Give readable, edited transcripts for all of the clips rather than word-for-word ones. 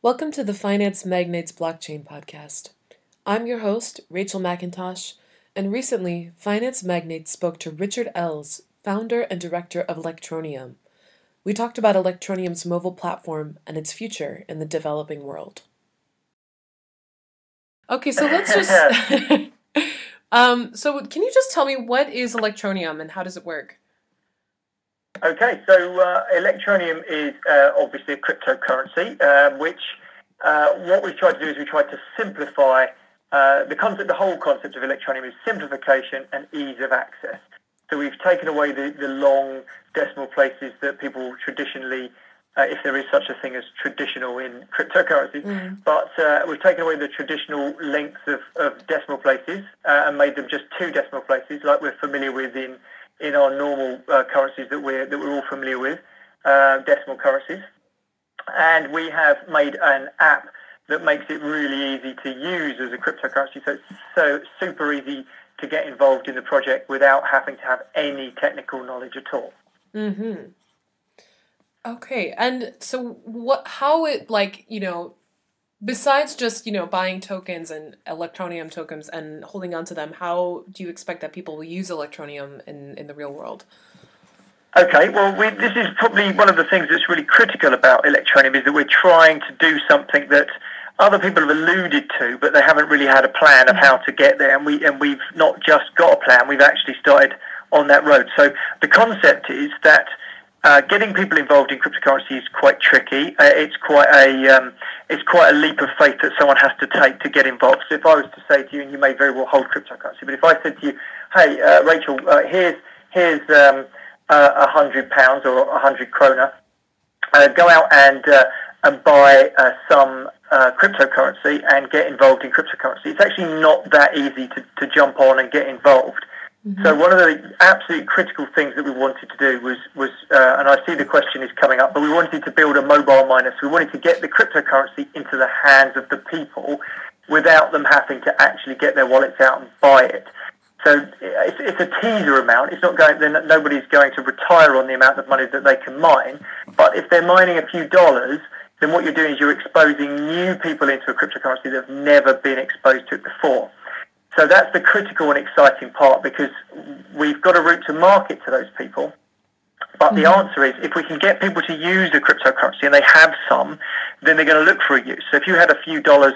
Welcome to the Finance Magnates Blockchain Podcast. I'm your host, Rachel McIntosh, and recently, Finance Magnates spoke to Richard Ells, founder and director of Electroneum. We talked about Electroneum's mobile platform and its future in the developing world. Okay, so let's just... so can you just tell me what is Electroneum and how does it work? Okay, so Electroneum is obviously a cryptocurrency, which what we've tried to do is we tried to simplify the whole concept of Electroneum is simplification and ease of access. So we've taken away the long decimal places that people traditionally, if there is such a thing as traditional in cryptocurrencies, but we've taken away the traditional lengths of decimal places and made them just two decimal places like we're familiar with in our normal currencies that we're all familiar with, decimal currencies. And we have made an app that makes it really easy to use as a cryptocurrency. So it's so super easy to get involved in the project without having to have any technical knowledge at all. Mm-hmm. Okay, and so besides just, buying tokens and Electroneum tokens and holding on to them, how do you expect that people will use Electroneum in the real world? Okay, well, this is probably one of the things that's really critical about Electroneum is that we're trying to do something that other people have alluded to, but they haven't really had a plan of how to get there. And we've not just got a plan; we've actually started on that road. So the concept is that getting people involved in cryptocurrency is quite tricky. It's quite a leap of faith that someone has to take to get involved. So if I was to say to you, and you may very well hold cryptocurrency, but if I said to you, "Hey, Rachel, here's £100 or 100 kroner. Go out and buy some cryptocurrency and get involved in cryptocurrency." It's actually not that easy to jump on and get involved. Mm-hmm. So one of the absolute critical things that we wanted to do was and I see the question is coming up, but we wanted to build a mobile miner. So we wanted to get the cryptocurrency into the hands of the people without them having to actually get their wallets out and buy it. So it's a teaser amount. It's not going. Nobody's going to retire on the amount of money that they can mine. But if they're mining a few dollars, then what you're doing is you're exposing new people into a cryptocurrency that have never been exposed to it before. So that's the critical and exciting part because we've got a route to market to those people. But the answer is, if we can get people to use the cryptocurrency and they have some, then they're going to look for a use. So if you had a few dollars,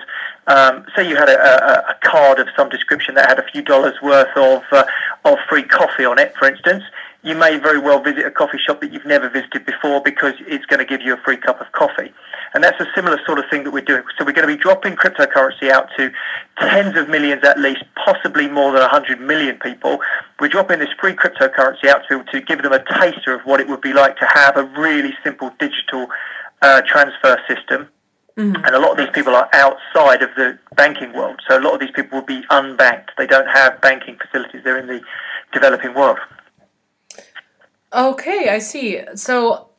say you had a card of some description that had a few dollars worth of free coffee on it, for instance, you may very well visit a coffee shop that you've never visited before because it's going to give you a free cup of coffee. And that's a similar sort of thing that we're doing. So we're going to be dropping cryptocurrency out to tens of millions at least, possibly more than 100 million people. We're dropping this free cryptocurrency out to give them a taster of what it would be like to have a really simple digital transfer system. Mm-hmm. And a lot of these people are outside of the banking world. So a lot of these people will be unbanked. They don't have banking facilities. They're in the developing world. Okay, I see. So,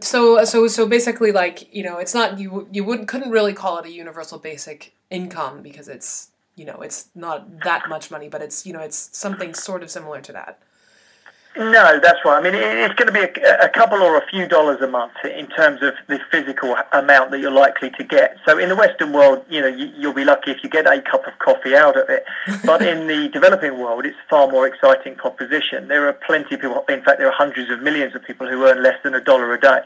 so basically, it's not couldn't really call it a universal basic income because it's not that much money, but it's something sort of similar to that. No, that's right. I mean, it's going to be a couple or a few dollars a month in terms of the physical amount that you're likely to get. So in the Western world, you'll be lucky if you get a cup of coffee out of it. But in the developing world, it's a far more exciting proposition. There are plenty of people. In fact, there are hundreds of millions of people who earn less than $1 a day.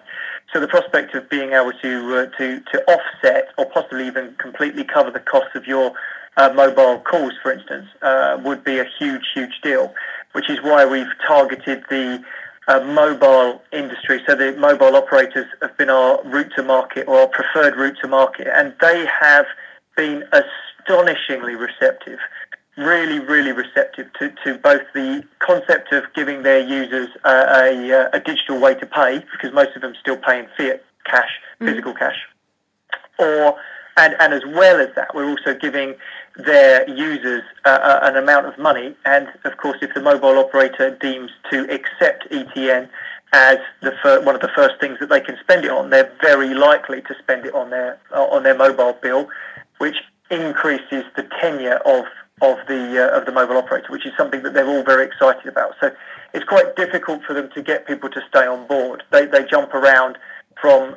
So the prospect of being able to offset or possibly even completely cover the cost of your mobile calls, for instance, would be a huge, huge deal, which is why we've targeted the mobile industry. So the mobile operators have been our route to market or our preferred route to market, and they have been astonishingly receptive, really, really receptive to both the concept of giving their users a digital way to pay, because most of them still pay in fiat cash, physical cash, and as well as that, we're also giving their users an amount of money. And of course, if the mobile operator deems to accept ETN as one of the first things that they can spend it on, they're very likely to spend it on their mobile bill, which increases the tenure of the mobile operator, which is something that they're all very excited about. So it's quite difficult for them to get people to stay on board. They jump around from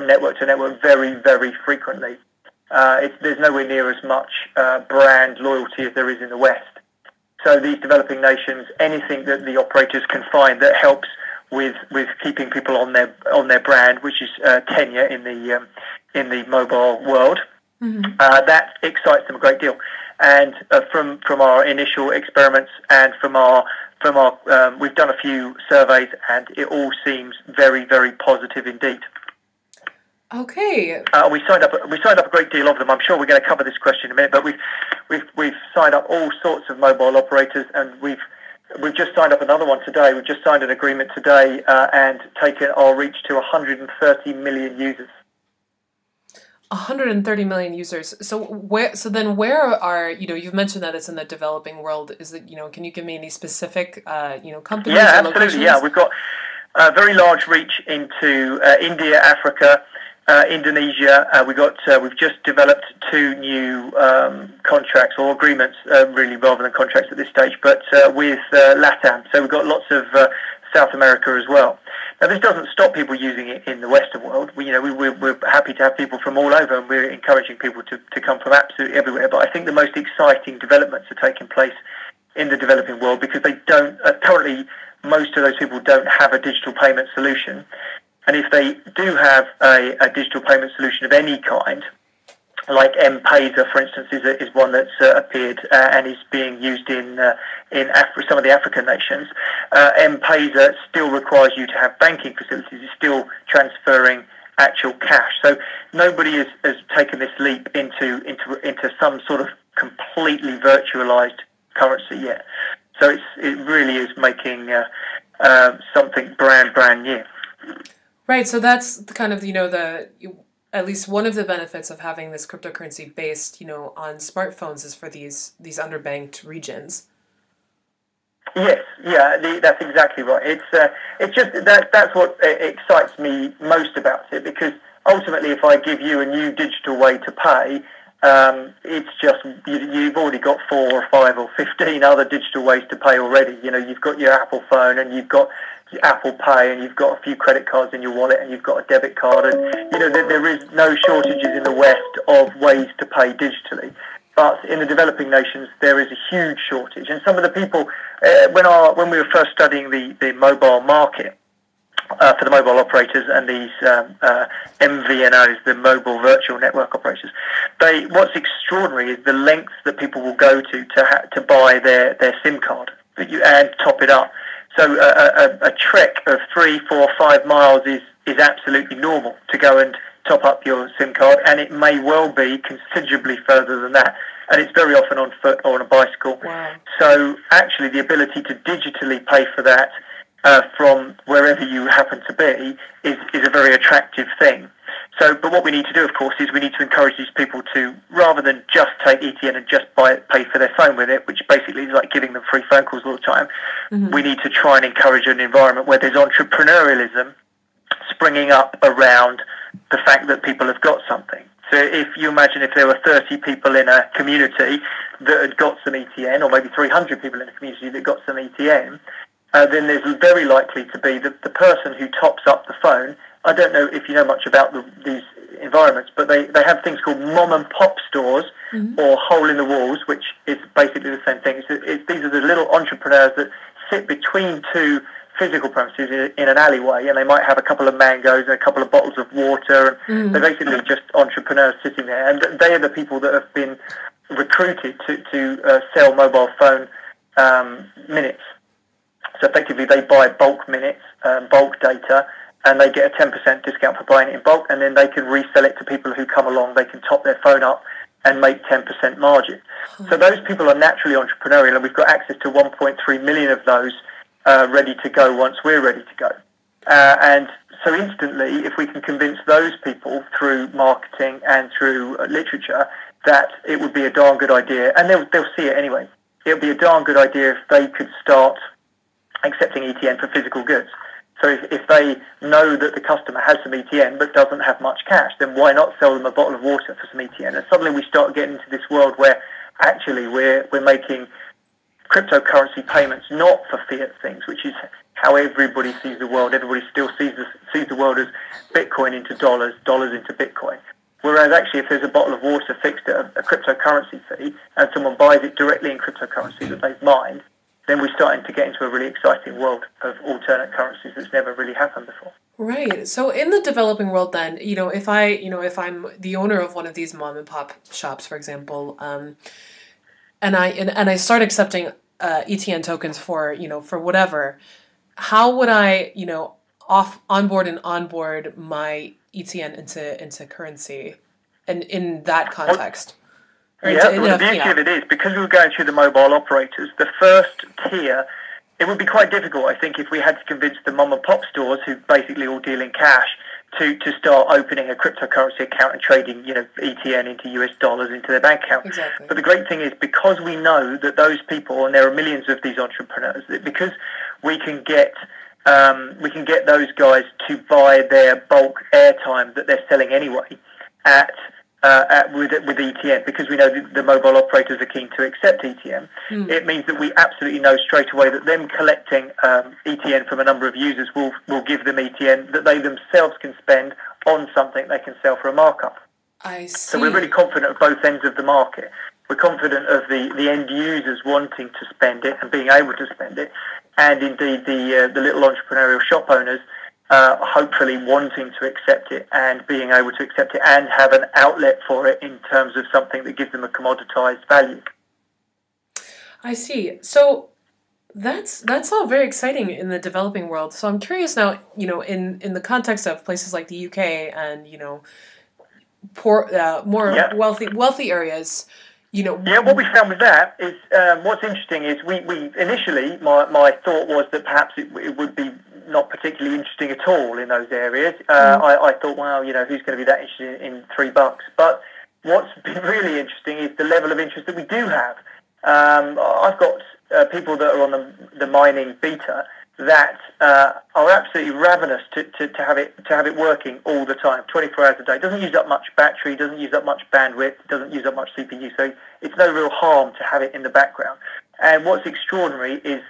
network to network very, very frequently. There's nowhere near as much brand loyalty as there is in the West. So these developing nations, anything that the operators can find that helps with keeping people on their brand, which is tenure in the mobile world, that excites them a great deal. And from our initial experiments and from our we've done a few surveys, and it all seems very, very positive indeed. Okay. We signed up a great deal of them. I'm sure we're going to cover this question in a minute, but we've signed up all sorts of mobile operators, and we've just signed up another one today. We've just signed an agreement today and taken our reach to 130 million users. 130 million users. So where are, you've mentioned that it's in the developing world. Is it, can you give me any specific, companies? Yeah, or absolutely. locations? Yeah, we've got a very large reach into India, Africa, Indonesia. We've just developed 2 new contracts or agreements, really rather than contracts at this stage, but with LATAM. So we've got lots of South America as well. Now, this doesn't stop people using it in the Western world. We're happy to have people from all over, and we're encouraging people to come from absolutely everywhere. But I think the most exciting developments are taking place in the developing world because they don't currently. Most of those people don't have a digital payment solution, and if they do have a digital payment solution of any kind, like M-Pesa, for instance, is one that's appeared and is being used in some of the African nations. M-Pesa still requires you to have banking facilities. It's still transferring actual cash. So nobody has taken this leap into some sort of completely virtualized currency yet. So it really is making something brand new. Right. So that's kind of at least one of the benefits of having this cryptocurrency based, on smartphones is for these underbanked regions. Yes, yeah, that's exactly right. It's just that's what excites me most about it, because ultimately, if I give you a new digital way to pay, it's just you've already got 4 or 5 or 15 other digital ways to pay already. You've got your Apple phone, and you've got Apple Pay, and you've got a few credit cards in your wallet, and you've got a debit card, and there is no shortages in the West of ways to pay digitally. But in the developing nations, there is a huge shortage, and some of the people, when we were first studying the mobile market for the mobile operators and these MVNOs, the mobile virtual network operators, what's extraordinary is the lengths that people will go to buy their SIM card and top it up. So a trek of 3, 4, 5 miles is absolutely normal to go and top up your SIM card, and it may well be considerably further than that. And it's very often on foot or on a bicycle. Wow. So actually the ability to digitally pay for that from wherever you happen to be is a very attractive thing. So, but what we need to do, of course, is we need to encourage these people to, rather than just take ETN and just pay for their phone with it, which basically is like giving them free phone calls all the time, we need to try and encourage an environment where there's entrepreneurialism springing up around the fact that people have got something. So if you imagine if there were 30 people in a community that had got some ETN, or maybe 300 people in a community that got some ETN, then there's very likely to be that the person who tops up the phone, I don't know if you know much about these environments, but they have things called mom and pop stores or hole in the walls, which is basically the same thing. These are the little entrepreneurs that sit between 2 physical premises in an alleyway, and they might have a couple of mangoes and a couple of bottles of water, and they're basically just entrepreneurs sitting there. And they are the people that have been recruited to sell mobile phone minutes. So effectively, they buy bulk minutes, bulk data, and they get a 10% discount for buying it in bulk, and then they can resell it to people who come along. They can top their phone up and make 10% margin. So those people are naturally entrepreneurial, and we've got access to 1.3 million of those ready to go once we're ready to go. And so instantly, if we can convince those people through marketing and through literature that it would be a darn good idea, and they'll see it anyway, it would be a darn good idea if they could start accepting ETN for physical goods. So if they know that the customer has some ETN but doesn't have much cash, then why not sell them a bottle of water for some ETN? And suddenly we start getting into this world where actually we're making cryptocurrency payments, not for fiat things, which is how everybody sees the world. Everybody still sees the world as Bitcoin into dollars, dollars into Bitcoin. Whereas actually, if there's a bottle of water fixed at a cryptocurrency fee and someone buys it directly in cryptocurrency that they've mined, then we're starting to get into a really exciting world of alternate currencies that's never really happened before. Right. So in the developing world, then, if I'm the owner of one of these mom and pop shops, for example, and I start accepting ETN tokens for whatever, how would I onboard my ETN into currency, and in that context? The beauty of it is, because we were going through the mobile operators, the first tier, it would be quite difficult, I think, if we had to convince the mom and pop stores, who basically all deal in cash, to start opening a cryptocurrency account and trading, ETN into US dollars into their bank account. Exactly. But the great thing is, because we know that those people, and there are millions of these entrepreneurs, that because we can get those guys to buy their bulk airtime that they're selling anyway with ETN, because we know the mobile operators are keen to accept ETN. It means that we absolutely know straight away that them collecting ETN from a number of users will give them ETN that they themselves can spend on something they can sell for a markup. I see. So we're really confident of both ends of the market. We're confident of the end users wanting to spend it and being able to spend it, and indeed the little entrepreneurial shop owners hopefully wanting to accept it and being able to accept it and have an outlet for it in terms of something that gives them a commoditized value. I see. So that's all very exciting in the developing world. So I'm curious now, in the context of places like the UK and poor, more wealthy areas. What we found with that is what's interesting is we initially my thought was that perhaps it would be not particularly interesting at all in those areas. I thought, well, who's going to be that interested in $3? But what's been really interesting is the level of interest that we do have. I've got people that are on the mining beta that are absolutely ravenous to have it working all the time, 24 hours a day. It doesn't use up much battery, doesn't use up much bandwidth, doesn't use up much CPU, so it's no real harm to have it in the background. And what's extraordinary is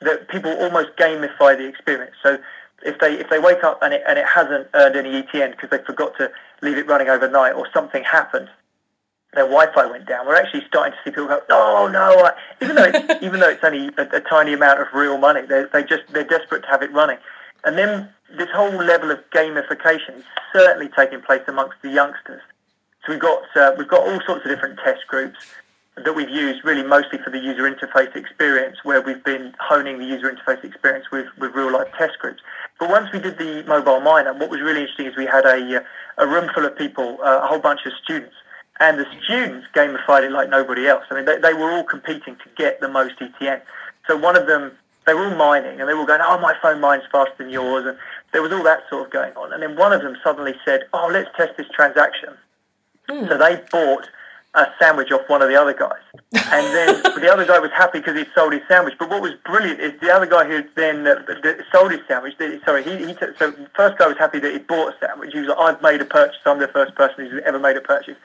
that people almost gamify the experience. So if they wake up and it hasn't earned any ETN because they forgot to leave it running overnight or something happened, their Wi-Fi went down, we're actually starting to see people go, oh no, even though it's only a tiny amount of real money, they're desperate to have it running. And then this whole level of gamification is certainly taking place amongst the youngsters. So we've got all sorts of different test groups that we've used really mostly for the user interface experience, where we've been honing the user interface experience with real life test groups. But once we did the mobile miner, what was really interesting is we had a room full of people, a whole bunch of students, and the students gamified it like nobody else. I mean, they were all competing to get the most ETN. So one of them, they were all mining, and they were all going, oh, my phone mines faster than yours, and there was all that sort of going on. And then one of them suddenly said, oh, let's test this transaction. So they bought a sandwich off one of the other guys. And then the other guy was happy because he'd sold his sandwich. But what was brilliant is the other guy who then sold his sandwich, so the first guy was happy that he bought a sandwich. He was like, I've made a purchase. I'm the first person who's ever made a purchase.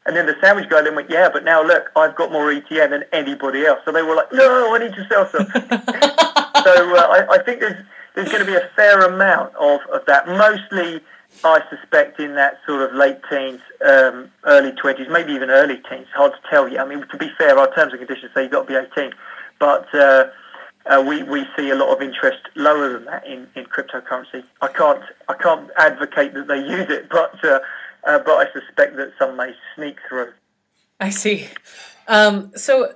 And then the sandwich guy then went, yeah, but now look, I've got more ETN than anybody else. So they were like, no, I need to sell some. So I think there's going to be a fair amount of that. Mostly, I suspect, in that sort of late teens, early 20s, maybe even early teens. Hard to tell you. I mean, to be fair, our terms and conditions say you've got to be 18. But we see a lot of interest lower than that in cryptocurrency. I can't advocate that they use it, but I suspect that some may sneak through. I see. So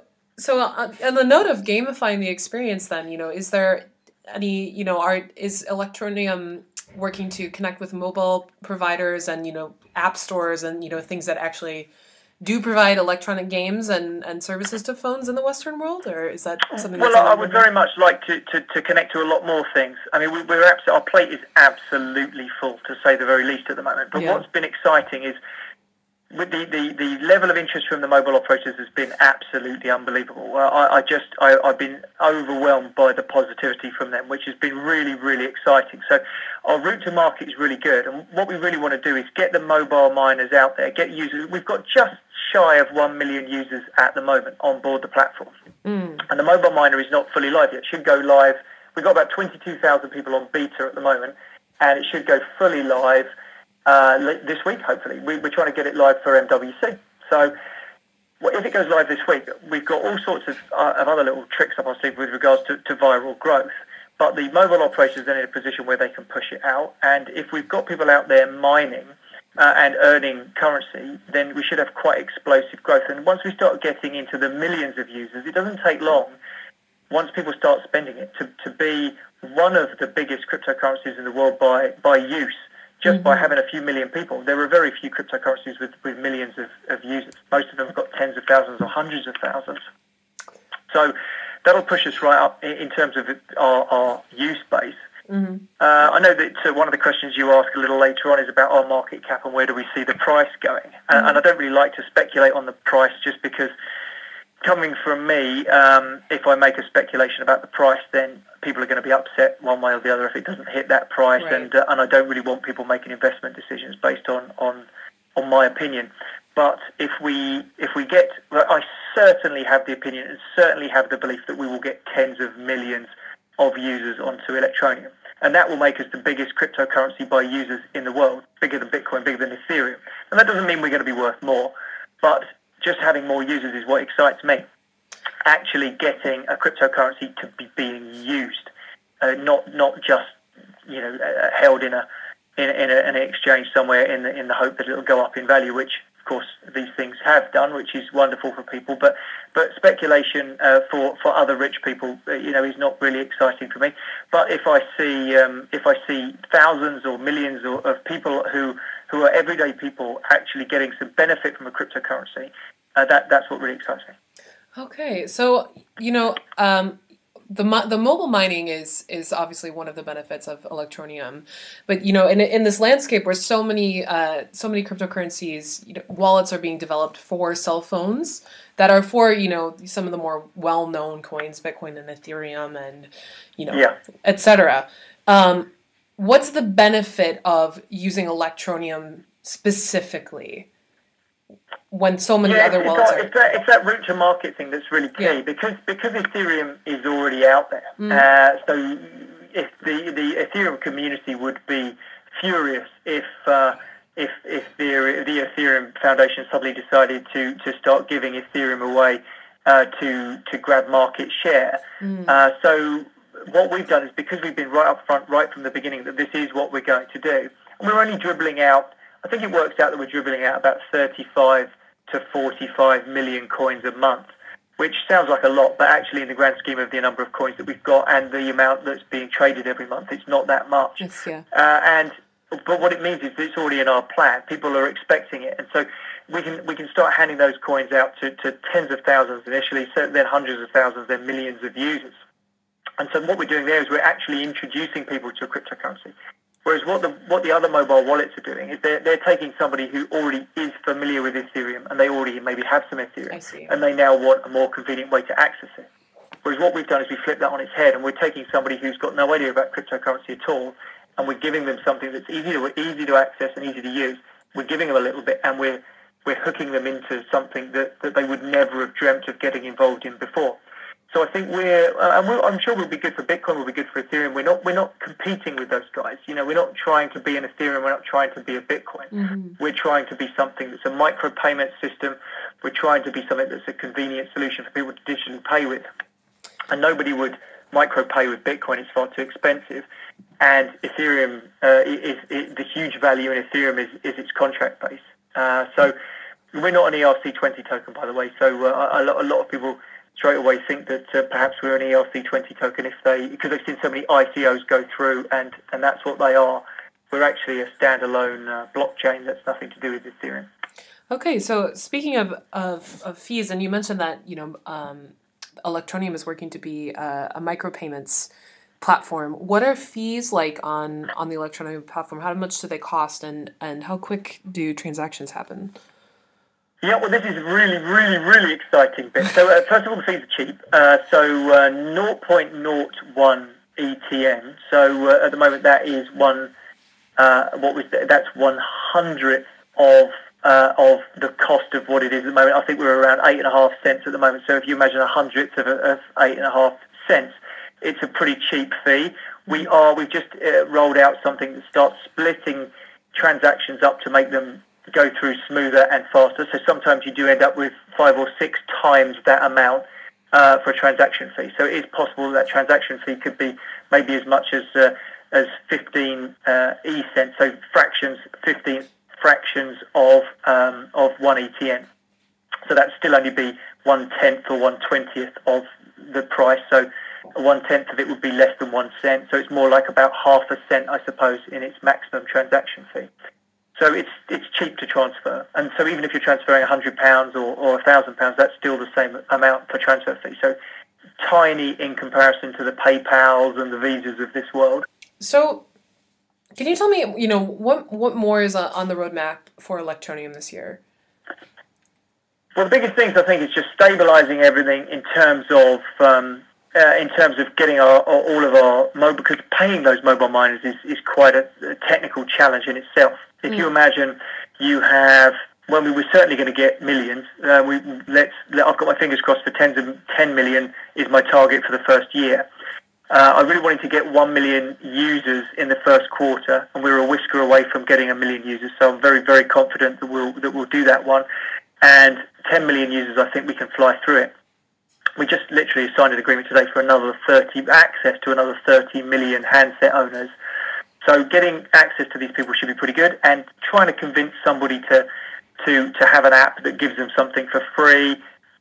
on the note of gamifying the experience, then, is there any, is Electroneum working to connect with mobile providers and, app stores and, things that actually do provide electronic games and services to phones in the Western world, or is that something that's I would very much like to connect to a lot more things. I mean, our plate is absolutely full, to say the very least, at the moment. But what's been exciting is the level of interest from the mobile operators has been absolutely unbelievable. I've been overwhelmed by the positivity from them, which has been really, really exciting. So our route to market is really good. And what we really want to do is get the mobile miners out there, get users. We've got just shy of 1 million users at the moment on board the platform. And the mobile miner is not fully live yet. It should go live. We've got about 22,000 people on beta at the moment, and it should go fully live this week, hopefully. We're trying to get it live for MWC. So if it goes live this week, we've got all sorts of other little tricks up our sleeve with regards to viral growth. But the mobile operators are in a position where they can push it out. And if we've got people out there mining and earning currency, then we should have quite explosive growth. And once we start getting into the millions of users, it doesn't take long, once people start spending it, to be one of the biggest cryptocurrencies in the world by use. Just by having a few million people. There are very few cryptocurrencies with millions of users. Most of them have got tens of thousands or hundreds of thousands. So that'll push us right up in terms of our use base. I know that one of the questions you ask a little later on is about our market cap and where do we see the price going. And I don't really like to speculate on the price just because, coming from me, if I make a speculation about the price, then people are going to be upset one way or the other if it doesn't hit that price, right. And I don't really want people making investment decisions based on my opinion. But if we get, well, I certainly have the opinion and certainly have the belief that we will get tens of millions of users onto Electroneum, and that will make us the biggest cryptocurrency by users in the world, bigger than Bitcoin, bigger than Ethereum. And that doesn't mean we're going to be worth more, but just having more users is what excites me. Actually getting a cryptocurrency to be being used, not just held in an exchange somewhere in the hope that it'll go up in value, which of course these things have done, which is wonderful for people. But speculation for other rich people, is not really exciting for me. But if I see thousands or millions of people who are everyday people actually getting some benefit from a cryptocurrency, that's what really excites me. Okay, so the mobile mining is obviously one of the benefits of Electroneum, but in this landscape where so many cryptocurrencies, wallets are being developed for cell phones that are for some of the more well-known coins, Bitcoin and Ethereum, and etc. What's the benefit of using Electroneum specifically when so many other wallets are... It's that route to market thing that's really key, because Ethereum is already out there. So if the Ethereum community would be furious if the Ethereum Foundation suddenly decided to start giving Ethereum away to grab market share. So what we've done is, because we've been right up front, right from the beginning, that this is what we're going to do. And we're only dribbling out, I think it works out that we're dribbling out about 35 to 45 million coins a month, which sounds like a lot, but actually in the grand scheme of the number of coins that we've got and the amount that's being traded every month, it's not that much. Yes, yeah. But what it means is it's already in our plan. People are expecting it, and so we can start handing those coins out to tens of thousands initially, then hundreds of thousands, then millions of users. And so what we're doing there is we're actually introducing people to a cryptocurrency. Whereas what the other mobile wallets are doing is they're taking somebody who already is familiar with Ethereum, and they already maybe have some Ethereum, and they now want a more convenient way to access it. Whereas what we've done is we flipped that on its head, and we're taking somebody who's got no idea about cryptocurrency at all, and we're giving them something that's easy to access and easy to use. We're giving them a little bit, and we're hooking them into something that they would never have dreamt of getting involved in before. So I think I'm sure we'll be good for Bitcoin, we'll be good for Ethereum. We're not competing with those guys. We're not trying to be an Ethereum, we're not trying to be a Bitcoin. We're trying to be something that's a micropayment system. We're trying to be something that's a convenient solution for people to digitally pay with. And nobody would micropay with Bitcoin, it's far too expensive. And Ethereum, the huge value in Ethereum is its contract base. So we're not an ERC20 token, by the way, so a lot of people straight away think that perhaps we're an ERC20 token because they've seen so many ICOs go through, and that's what they are. We're actually a standalone blockchain that's nothing to do with Ethereum. Okay, so speaking of fees, and you mentioned that Electroneum is working to be a micropayments platform. What are fees like on the Electroneum platform? How much do they cost, and how quick do transactions happen? Yeah, well, this is really, really, really exciting bit. So, first of all, the fees are cheap. Zero point zero 0.01 ETN. So, at the moment, that is that's 1/100th of the cost of what it is at the moment. I think we're around 8.5 cents at the moment. So, if you imagine 1/100th of 8.5 cents, it's a pretty cheap fee. We've just rolled out something that starts splitting transactions up to make them go through smoother and faster. So sometimes you do end up with 5 or 6 times that amount for a transaction fee. So it is possible that transaction fee could be maybe as much as 15 cents. So 15 fractions of 1 ETN. So that'd still only be 1/10 or 1/20th of the price. So 1/10 of it would be less than 1 cent. So it's more like about half a cent, I suppose, in its maximum transaction fee. So it's cheap to transfer, and so even if you're transferring £100 or £1,000, that's still the same amount for transfer fee. So tiny in comparison to the PayPals and the Visas of this world. So, can you tell me, what more is on the roadmap for Electroneum this year? Well, the biggest things I think is just stabilising everything in terms of getting all of our mobile, because paying those mobile miners is quite a technical challenge in itself. If you imagine you have, well, we were certainly going to get millions. I've got my fingers crossed for 10 million is my target for the first year. I really wanted to get 1 million users in the first quarter, and we were a whisker away from getting 1 million users. So I'm very, very confident that we'll do that one. And 10 million users, I think we can fly through it. We just literally signed an agreement today for access to another 30 million handset owners. So getting access to these people should be pretty good, and trying to convince somebody to have an app that gives them something for free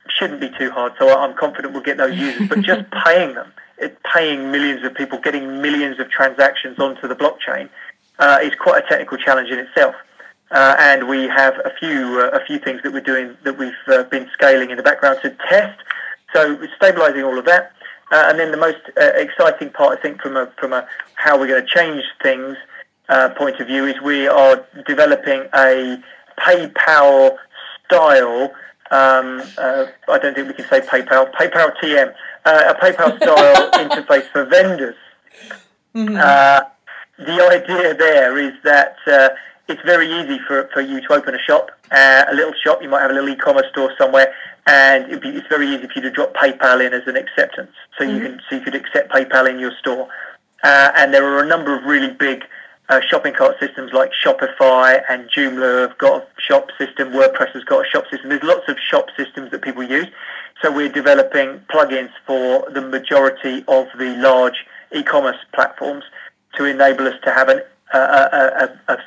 shouldn't be too hard. So I'm confident we'll get those users. But just paying them, paying millions of people, getting millions of transactions onto the blockchain is quite a technical challenge in itself. And we have a few things that we're doing that we've been scaling in the background to test. So we're stabilising all of that. And then the most exciting part, I think, from a how we're going to change things point of view, is we are developing a PayPal style. I don't think we can say PayPal TM. A PayPal style interface for vendors. Mm-hmm. The idea there is that it's very easy for you to open a shop, a little shop. You might have a little e-commerce store somewhere, and it's very easy for you to drop PayPal in as an acceptance. So you could accept PayPal in your store. And there are a number of really big shopping cart systems like Shopify and Joomla have got a shop system. WordPress has got a shop system. There's lots of shop systems that people use. So we're developing plugins for the majority of the large e-commerce platforms to enable us to have a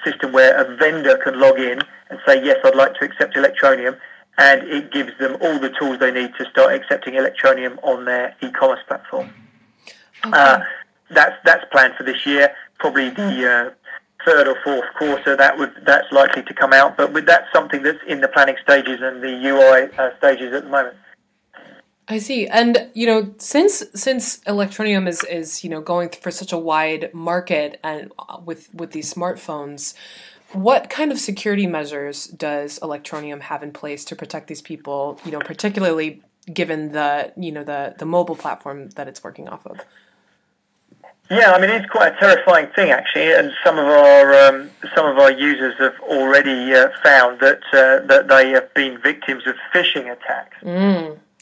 system where a vendor can log in and say, yes, I'd like to accept Electroneum, and it gives them all the tools they need to start accepting Electroneum on their e-commerce platform. Okay. That's planned for this year, probably the third or fourth quarter. That's likely to come out, but that's something that's in the planning stages and the UI stages at the moment. I see. And, since Electroneum is going for such a wide market and with these smartphones, what kind of security measures does Electroneum have in place to protect these people, particularly given the mobile platform that it's working off of? Yeah, I mean, it's quite a terrifying thing, actually, and some of our users have already found that they have been victims of phishing attacks.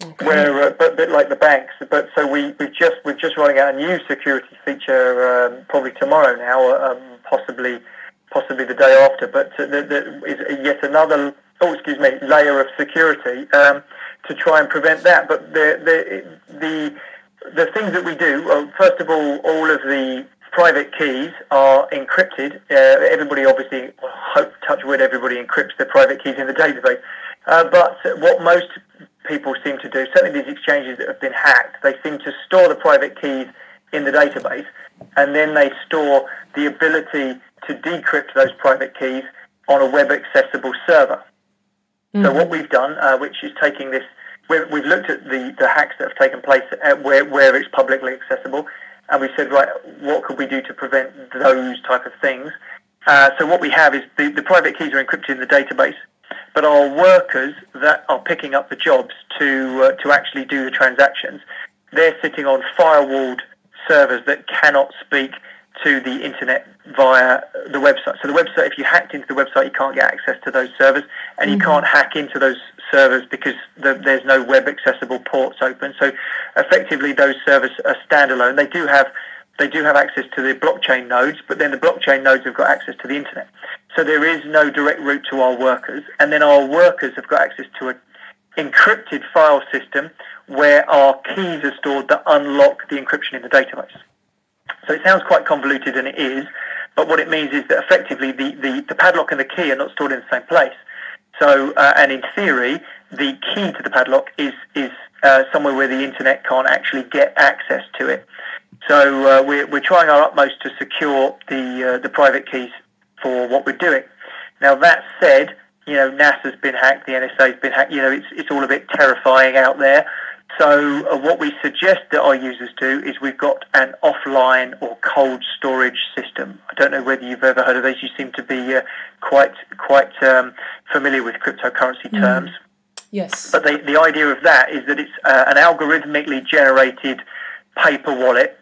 Okay. Where, but a bit like the banks. But so we're just rolling out a new security feature probably tomorrow now, possibly the day after. But that is yet another layer of security to try and prevent that. But the things that we do, well, first of all of the private keys are encrypted. Everybody obviously, touch wood, everybody encrypts their private keys in the database. But what most people seem to do, certainly these exchanges that have been hacked, they seem to store the private keys in the database, and then they store the ability to decrypt those private keys on a web-accessible server. Mm-hmm. So what we've done, which is taking this, we've looked at the hacks that have taken place where it's publicly accessible, and we said, right, what could we do to prevent those type of things? So what we have is the private keys are encrypted in the database, but our workers that are picking up the jobs to actually do the transactions, they're sitting on firewalled servers that cannot speak to the internet via the website. So the website, if you hacked into the website, you can't get access to those servers, and you can't hack into those servers because there's no web accessible ports open. So effectively, those servers are standalone. They do have access to the blockchain nodes, but then the blockchain nodes have got access to the internet. So there is no direct route to our workers, and then our workers have got access to an encrypted file system where our keys are stored that unlock the encryption in the database. So it sounds quite convoluted, and it is, but what it means is that effectively the padlock and the key are not stored in the same place. So, and in theory, the key to the padlock is somewhere where the internet can't actually get access to it. So we're trying our utmost to secure the private keys for what we're doing. Now that said, NASA's been hacked, the NSA's been hacked. It's all a bit terrifying out there. So what we suggest that our users do is we've got an offline or cold storage system. I don't know whether you've ever heard of these. You seem to be quite familiar with cryptocurrency terms. Yes. But the idea of that is that it's an algorithmically generated paper wallet.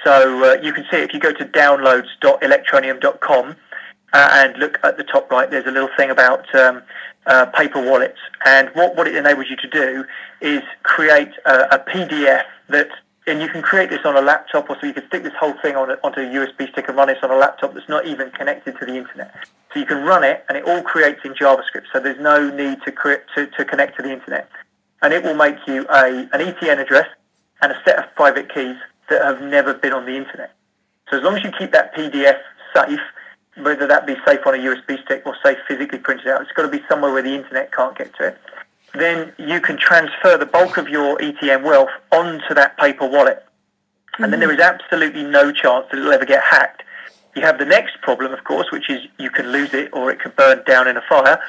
So you can see it if you go to downloads.electroneum.com and look at the top right, there's a little thing about paper wallets. And what it enables you to do is create a PDF and you can create this on a laptop, or so you can stick this whole thing onto a USB stick and run this on a laptop that's not even connected to the internet. So you can run it, and it all creates in JavaScript, so there's no need to connect to the internet. And it will make you an ETN address and a set of private keys that have never been on the internet. So as long as you keep that PDF safe, whether that be safe on a USB stick or safe physically printed out, it's got to be somewhere where the internet can't get to it, then you can transfer the bulk of your ETN wealth onto that paper wallet. And then there is absolutely no chance that it'll ever get hacked. You have the next problem, of course, which is you can lose it or it could burn down in a fire.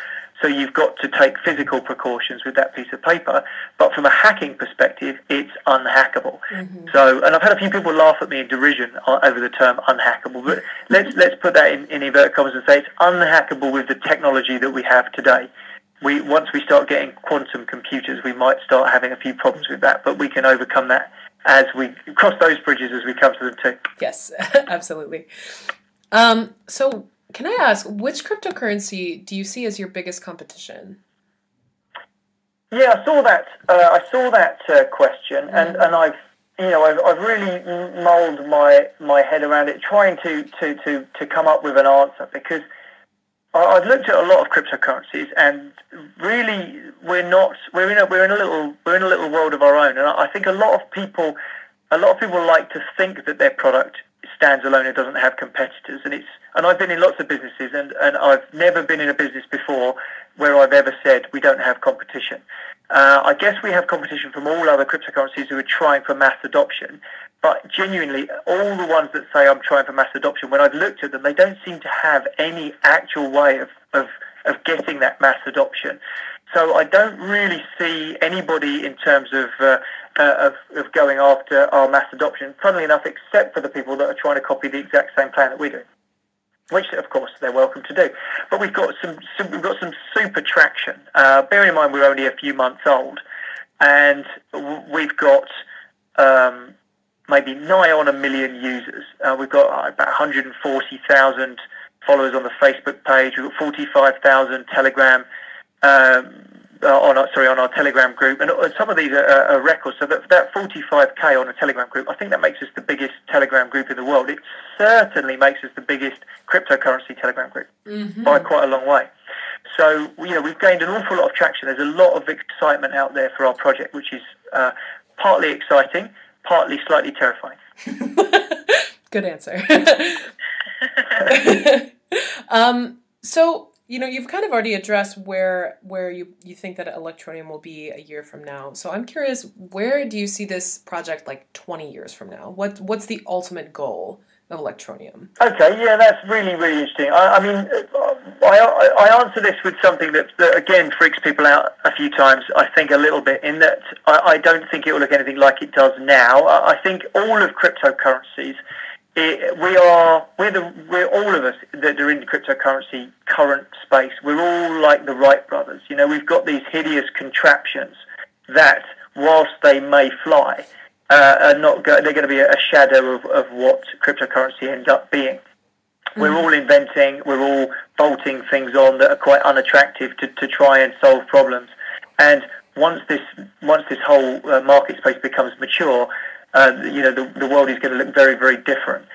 So you've got to take physical precautions with that piece of paper. But from a hacking perspective, it's unhackable. So, and I've had a few people laugh at me in derision over the term unhackable. But let's put that in inverted commas and say it's unhackable with the technology that we have today. Once we start getting quantum computers, we might start having a few problems with that. But we can overcome that as we cross those bridges as we come to them too. Yes, absolutely. So can I ask, which cryptocurrency do you see as your biggest competition? Yeah, I saw that question, and I've really mulled my head around it, trying to come up with an answer, because I've looked at a lot of cryptocurrencies, and really we're in a little world of our own, and I think a lot of people like to think that their product stands alone and doesn't have competitors, and I've been in lots of businesses, and I've never been in a business before where I've ever said we don't have competition. I guess we have competition from all other cryptocurrencies who are trying for mass adoption, but genuinely all the ones that say I'm trying for mass adoption, when I've looked at them, they don't seem to have any actual way of getting that mass adoption. So I don't really see anybody in terms of going after our mass adoption, funnily enough, except for the people that are trying to copy the exact same plan that we do, which of course they're welcome to do. But we've got some super traction. Bearing in mind we're only a few months old, and we've got maybe nigh on 1 million users. We've got about 140,000 followers on the Facebook page. We've got 45,000 Telegram on our Telegram group, and some of these are records. So that 45k on a Telegram group, I think that makes us the biggest Telegram group in the world. It certainly makes us the biggest cryptocurrency Telegram group by quite a long way. So we've gained an awful lot of traction. There's a lot of excitement out there for our project, which is partly exciting, partly slightly terrifying. Good answer. So, you've kind of already addressed where you think that Electroneum will be a year from now. So I'm curious, where do you see this project like 20 years from now? What's the ultimate goal of Electroneum? Okay, yeah, that's really, really interesting. I answer this with something that again freaks people out a few times, I think, a little bit, in that I don't think it will look anything like it does now. I think all of cryptocurrencies we're all of us that are in the cryptocurrency current space. We're all like the Wright brothers. You know, we've got these hideous contraptions that, whilst they may fly, are not they're going to be a shadow of what cryptocurrency ends up being. We're all inventing, we're all bolting things on that are quite unattractive to try and solve problems. And once this whole market space becomes mature, the world is going to look very, very different.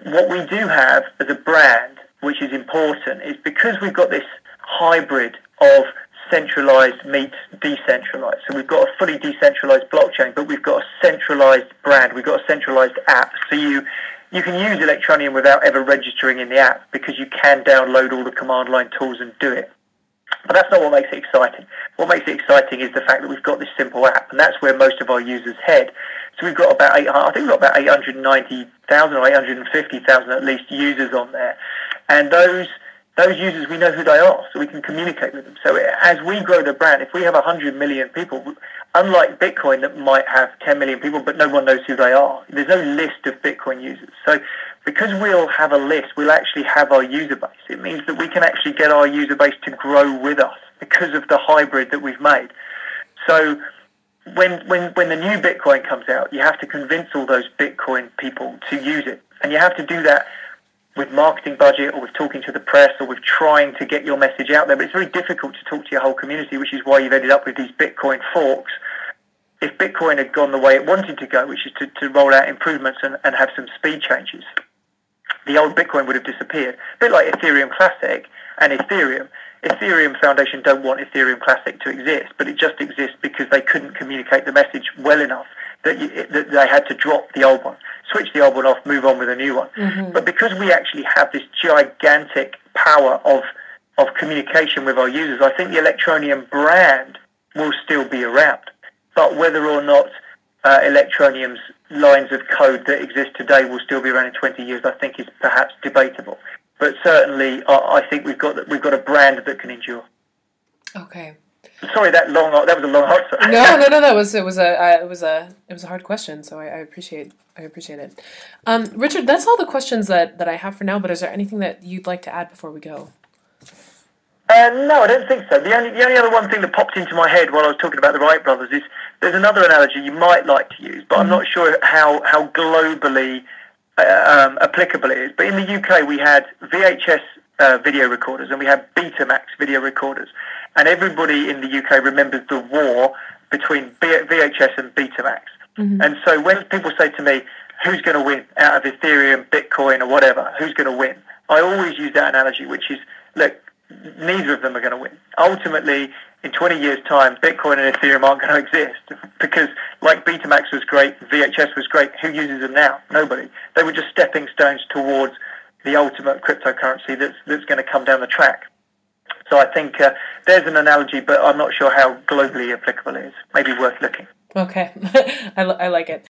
What we do have as a brand, which is important, is because we've got this hybrid of centralized meets decentralized. So we've got a fully decentralized blockchain, but we've got a centralized brand. We've got a centralized app. So you can use Electroneum without ever registering in the app because you can download all the command line tools and do it. But that's not what makes it exciting. What makes it exciting is the fact that we've got this simple app, and that's where most of our users head. So we've got about 890,000 or 850,000 at least users on there, and those users, we know who they are, so we can communicate with them. So as we grow the brand, if we have 100 million people, unlike Bitcoin that might have 10 million people, but no one knows who they are, there's no list of Bitcoin users. So because we'll have a list, we'll actually have our user base. It means that we can actually get our user base to grow with us because of the hybrid that we've made. So when the new Bitcoin comes out, you have to convince all those Bitcoin people to use it. And you have to do that with marketing budget or with talking to the press or with trying to get your message out there. But it's very difficult to talk to your whole community, which is why you've ended up with these Bitcoin forks. If Bitcoin had gone the way it wanted to go, which is to roll out improvements and have some speed changes, the old Bitcoin would have disappeared. A bit like Ethereum Classic and Ethereum. Ethereum Foundation don't want Ethereum Classic to exist, but it just exists because they couldn't communicate the message well enough that they had to drop the old one, switch the old one off, move on with a new one. Mm-hmm. But because we actually have this gigantic power of communication with our users, I think the Electroneum brand will still be around. But whether or not Electroneum's lines of code that exist today will still be around in 20 years, I think is perhaps debatable. But certainly, I think we've got a brand that can endure. Okay. Sorry, that was a long answer. No. It was a hard question, so I appreciate it. Richard, that's all the questions that I have for now. But is there anything that you'd like to add before we go? No, I don't think so. The only other one thing that popped into my head while I was talking about the Wright brothers is there's another analogy you might like to use, but I'm not sure how globally applicable it is. But in the UK, we had VHS video recorders and we had Betamax video recorders, and everybody in the UK remembers the war between VHS and Betamax. Mm-hmm. And so when people say to me, who's going to win out of Ethereum, Bitcoin, or whatever, who's going to win? I always use that analogy, which is, look, neither of them are going to win. Ultimately, in 20 years' time, Bitcoin and Ethereum aren't going to exist because, like Betamax was great, VHS was great, who uses them now? Nobody. They were just stepping stones towards the ultimate cryptocurrency that's going to come down the track. So I think there's an analogy, but I'm not sure how globally applicable it is. Maybe worth looking. Okay. I like it.